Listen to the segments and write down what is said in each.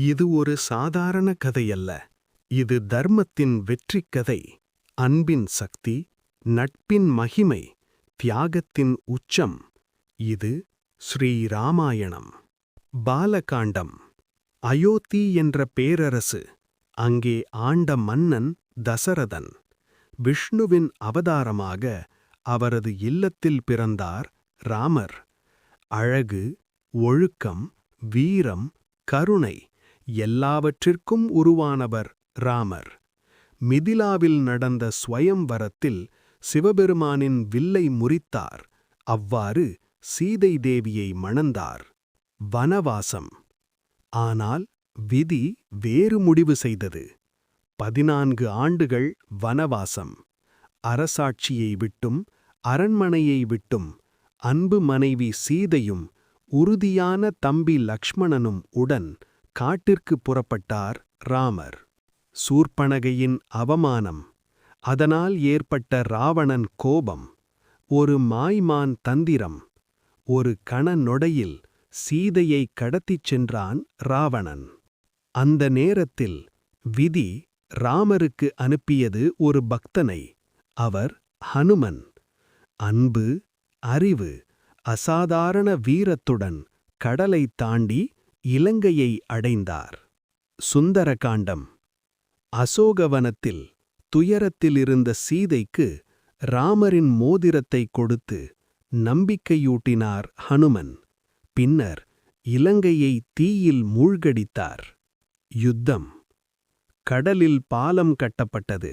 இது ஒரு சாதாரண கதையல்ல. இது தர்மத்தின் வெற்றிக் கதை. அன்பின் சக்தி, நட்பின் மகிமை, தியாகத்தின் உச்சம். இது ஸ்ரீ ராமாயணம். பாலகாண்டம். அயோத்தி என்ற பேரரசு. அங்கே ஆண்ட மன்னன் தசரதன். விஷ்ணுவின் அவதாரமாக அவரது இல்லத்தில் பிறந்தார் ராமர். அழகு, ஒழுக்கம், வீரம், கருணை எல்லாவற்றிற்கும் உருவானவர் ராமர். மிதிலாவில் நடந்த ஸ்வயம்வரத்தில் சிவபெருமானின் வில்லை முறித்தார். அவ்வாறு சீதை தேவியை மணந்தார். வனவாசம். ஆனால் விதி வேறு முடிவு செய்தது. 14 ஆண்டுகள் வனவாசம். அரசாட்சியை விட்டும் அரண்மனையை விட்டும் அன்பு மனைவி சீதையும் உறுதியான தம்பி லக்ஷ்மணனும் உடன் காட்டிற்கு புறப்பட்டார் ராமர். சூர்ப்பணகையின் அவமானம். அதனால் ஏற்பட்ட ராவணன் கோபம். ஒரு மாய்மான் தந்திரம். ஒரு கண நொடையில் சீதையை கடத்திச் சென்றான் ராவணன். அந்த நேரத்தில் விதி ராமருக்கு அனுப்பியது ஒரு பக்தனை. அவர் ஹனுமன். அன்பு, அறிவு, அசாதாரண வீரத்துடன் கடலை தாண்டி இலங்கையை அடைந்தார். சுந்தரகாண்டம். அசோகவனத்தில் துயரத்திலிருந்த சீதைக்கு ராமரின் மோதிரத்தை கொடுத்து நம்பிக்கையூட்டினார் ஹனுமன். பின்னர் இலங்கையை தீயில் மூழ்கடித்தார். யுத்தம். கடலில் பாலம் கட்டப்பட்டது.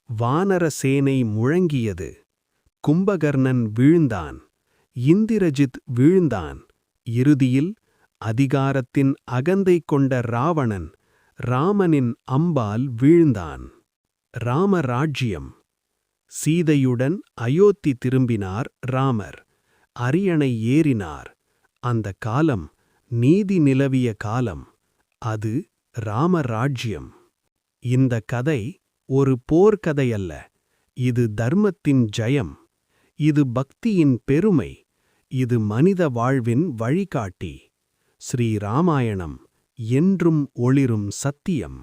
வானர சேனை முழங்கியது. கும்பகர்ணன் வீழ்ந்தான். இந்திரஜித் வீழ்ந்தான். இறுதியில் அதிகாரத்தின் அகந்தை கொண்ட ராவணன் ராமனின் அம்பால் வீழ்ந்தான். ராமராஜ்யம். சீதையுடன் அயோத்தி திரும்பினார் ராமர். அரியணை ஏறினார். அந்த காலம் நீதி நிலவிய காலம். அது ராமராஜ்யம். இந்த கதை ஒரு போர்க்கதையல்ல. இது தர்மத்தின் ஜெயம். இது பக்தியின் பெருமை. இது மனித வாழ்வின் வழிகாட்டி. ஸ்ரீ ராமாயணம் என்றும் ஒளிரும் சத்தியம்.